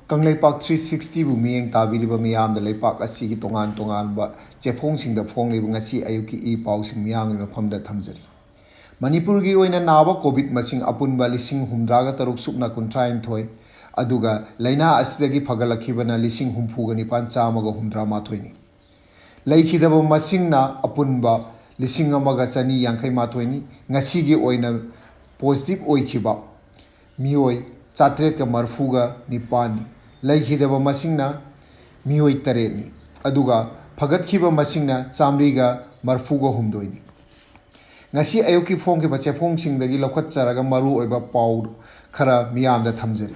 Kangleipak 360 bu miyeng tabiriba miyamda leipak asigi tongan ba chephongsinda phongliba ngasi ayuki I pausing miyamgi mafamda thamjari. Manipur gi oina naba covid masing apunba lising humdraga taruk sukna kuntrain thoi aduga laina asidagi phagalakibana lising humfuga nipan chamaga humdra mathoini. Laikhidaba masingna apunba lising amaga chani yankai mathoini ngasi gi oina positive oikhiba mioi chatreka marfuga nipani. Laikhidaba masingna mioi tareni aduga phagatkiba masingna chamriga marfuga humdoini. Ngasi ayuki phongki bache phongsingdagi lokhatcharaga maru oiba pau khara miyamda thamjari.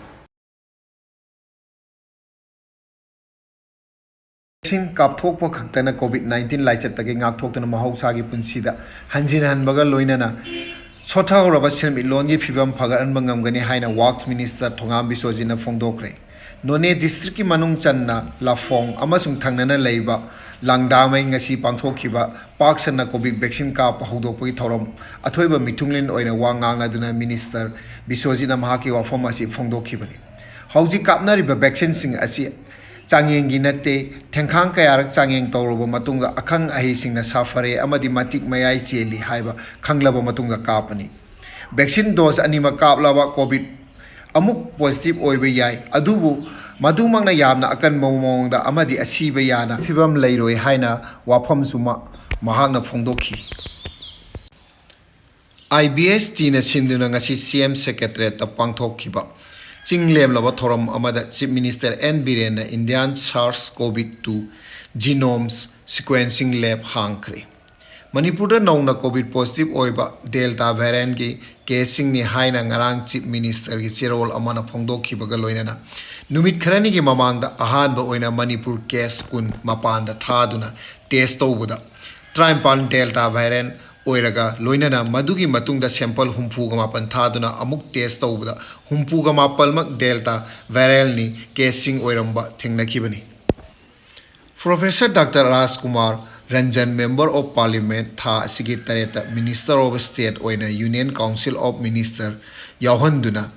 Vaccine kapthokpa khaktana COVID-19 laichattagi ngakthokna mahausagi punsida hanjin hanbaga loinana sotha horaba selmilongi phibam phagaranba ngamgani haina Works Minister Thongam Biswajina phongdokre. None district ki manung channa lafong amasung thangnana leiba langdamai ngasi pangthokhiba paksana covid vaccine ka pahodokpagi thorom athoiba mitunglen oina wa ngangladuna minister Biswajina mahaki wafom asi phongdokhibani. Hauji kapnariba vaccine sing asi changengi natte thengkhang kayarak changeng tawroba matungda akhang ahi singna safare amadi matik mayai cheli haiba khanglaba matungda kapani. Vaccine dose anima kaplaba covid amuk positive oiba yai adubu madumangna yamna akan mawongda amadi asiba yana phibam leiroi haina wafam suma mahakna phongdokhi. IBST na sinduna ngasi CM Secretariat ta pangthokhiba Chinglem laba thoram amada Chief Minister N Biren na Indian SARS-CoV-2 genomes sequencing lab hangkre. Manipur da nauna COVID positive oiba Delta variant ki casing ni haina ngarang Chief Minister ki chirol amana phongdokhibaga loinana numit kharani ki mamangda ahanba oina Manipur case kun mapanda thaduna test tawbuda trimpal Delta variant oiraga loinana madugi matungda sample humpuga mapan thaduna amuk test tawbuda humpuga mapalmak Delta variant ni casing oiramba thengnakhibani. Professor Dr. Rajkumar Ranjan, Member of Parliament, Tha Secretariat, Minister of State, Oina Union Council of Minister, Yauhanduna,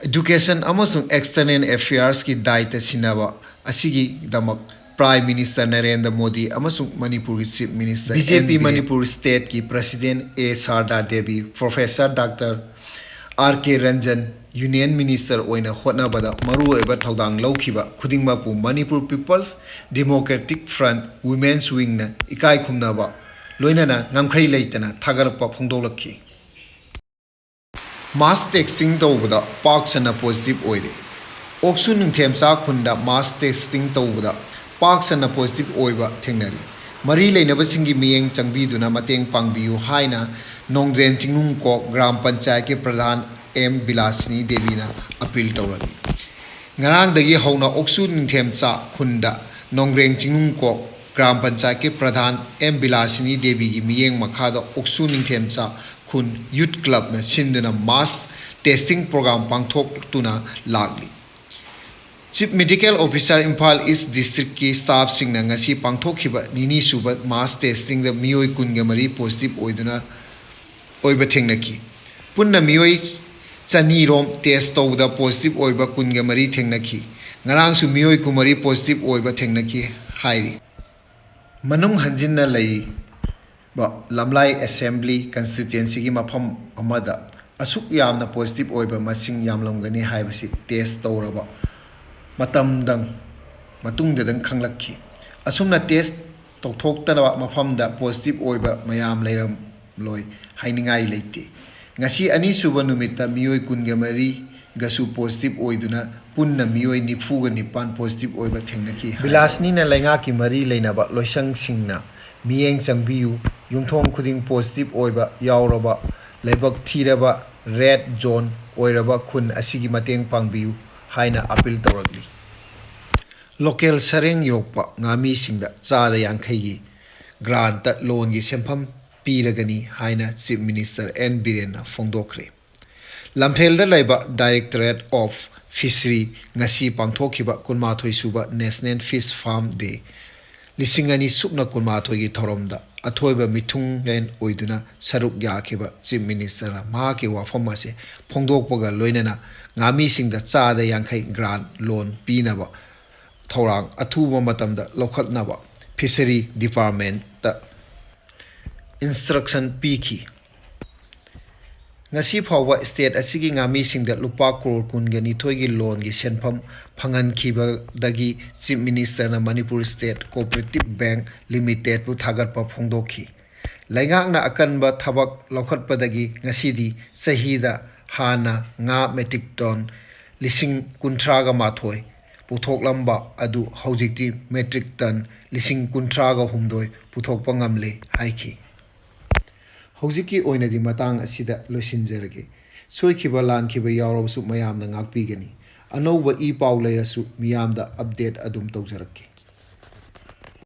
Education Amasung External Affairs ki Daita Sinaba, Asigi Damak, Prime Minister Narendra Modi, Amasung Manipur Chief Minister, BJP Manipur State ki President A. Sarda Devi, Professor Dr. R.K. Ranjan, Union Minister Oina Hotnabada, Maru Eba Thaudang Laukiba, Kudingmapu, Manipur People's Democratic Front, Women's Wing na Ikai Kumnaba, Loinana, Namkai Laitana, Tagarapa Pungdolaki. Mass texting Tawada, Parks and a positive oide. Oksun Temsa Kunda, mass texting Tawada, Parks and a positive oiba, Tenari. Marie Lainabasingi Mieng Changbiduna Mateng Pangbiu Haina, Nongdren Chingung Kok, Gram Panchayake Pradhan M. Bilasini Devina appeal tawrali. Ngarang dagi hauna oksu ningthem cha khunda Nongdren Chingung Kok, Gram Panchayake Pradhan M. Bilasini Devi gi miyeng makhada oksu ningthem cha khun youth club na sinduna mass testing program pangthok tuna lagli. Chief Medical Officer Imphal East District ki staff sing na ngasi pangthokhiba nini suba mass testing da miyoi kunga mari positive oiduna oiba thengnaki. Punna miyoi chani rom test tawda positive oiba kunga mari thengnaki. Ngarang su miyoi kumari positive oiba thengnaki hairi. Manung hanjinna lai ba Lamlai Assembly constituency ki mafam amada asuk yamna positive oiba masing yamlamgani haibasi test tawraba matamdang matungdang khanglakhi. Asumna test tawthoktana mafamda positive oiba mayam leiram loi hainingai leite. Ngasi ani suba numita miyoi kunga mari gasu positive oiduna punna miyoi nifuga nipan positive oiba thengnaki. Bilasni na lainga ki mari leinaba loisang singna miyeng changbiu yungthong khuding positive oiba yauraba leibak thiraba red zone oiraba khun asigi mateng pangbiu haina appeal tawragli. Local sareng yokpa ngami singda chada yankhai grant loan gi sempham Piragani Haina Chief Minister N. Biren Fongdokre. Lamphel Laiba Directorate of Fishery Ngasi Pangthokiba Kunmathoi Suba National Fish Farm Day. Lisingani Supna Kunmathoi Thoromda ꯑꯊꯣꯏꯕ ꯃꯤꯊꯨꯡꯂꯦꯟ ꯑꯣꯏꯗꯨꯅ ꯁꯔꯨꯛ ꯌꯥꯈꯤꯕ chief ꯃꯤꯅꯤꯁꯇꯔꯅ ꯃꯍꯥꯛꯀꯤ ꯋꯥꯐꯝ ꯑꯁꯤ ꯐꯣꯡꯗꯣꯛꯄꯒ ꯂꯣꯏꯅꯅ ꯉꯥꯃꯤꯁꯤꯡꯗ ꯆꯥꯗ 50 ꯒ꯭ꯔꯥꯟ ꯂꯣꯟ ꯄꯤꯅꯕ ꯊꯧꯔꯥꯡ ꯑꯊꯨꯕ ꯃꯇꯝꯗ ꯂꯧꯈꯠꯅꯕ ꯐꯤꯁꯔꯤ ꯗꯤꯄꯥꯔꯠꯃꯦꯟꯇ ꯏꯟꯁꯇ꯭ꯔꯛꯁꯟ ꯄꯤꯈꯤ꯫ ꯉꯁꯤ ꯐꯥꯎꯕ ꯁ꯭ꯇꯦꯠ ꯑꯁꯤꯒꯤ ꯉꯥꯃꯤꯁꯤꯡꯗ ꯂꯨꯄꯥ ꯀ꯭ꯔꯣꯔ 22ꯒꯤ ꯂꯣꯟꯒꯤ ꯁꯦꯟꯐꯝ ꯐꯪꯍꯟꯈꯤꯕꯗꯒꯤ ꯆꯤꯐ ꯃꯤꯅꯤꯁꯇꯔꯅ ꯃꯅꯤꯄꯨꯔ ꯁ꯭ꯇꯦꯠ ꯀꯣꯑꯣꯄꯔꯦꯇꯤꯚ ꯕꯦꯡꯛ ꯂꯤꯃꯤꯇꯦꯗꯄꯨ ꯊꯥꯒꯠꯄ ꯐꯣꯡꯗꯣꯛꯈꯤ꯫ ꯂꯩꯉꯥꯛꯅ ꯑꯀꯟꯕ ꯊꯕꯛ ꯂꯧꯈꯠꯄꯗꯒꯤ ꯉꯁꯤꯗꯤ ꯆꯍꯤꯗ ꯍꯥꯟꯅ ꯉꯥ ꯃꯦꯇ꯭ꯔꯤꯛ ꯇꯣꯟ 31,000 ꯄꯨꯊꯣꯛꯂꯝꯕ ꯑꯗꯨ ꯍꯧꯖꯤꯛꯇꯤ ꯃꯦꯇ꯭ꯔꯤꯛ ꯇꯟ 38,000 ꯄꯨꯊꯣꯛꯄ ꯉꯝꯂꯦ ꯍꯥꯏꯈꯤ꯫ ꯍꯧꯖꯤꯛꯀꯤ ꯑꯣꯏꯅꯗꯤ ꯃꯇꯥꯡ ꯑꯁꯤꯗ ꯂꯣꯏꯁꯤꯟꯖꯔꯒꯦ꯫ ꯁꯣꯏꯈꯤꯕ ꯂꯥꯟꯈꯤꯕ ꯌꯥꯎꯔꯕꯁꯨ ꯃꯌꯥꯝꯅ ꯉꯥꯛꯄꯤꯒꯅꯤ꯫ ꯑꯅꯧꯕ ꯏ ꯄꯥꯎ ꯂꯩꯔꯁꯨ ꯃꯤꯌꯥꯝꯗ ꯑꯞꯗꯦꯠ ꯑꯗꯨꯝ ꯇꯧꯖꯔꯛꯀꯦ꯫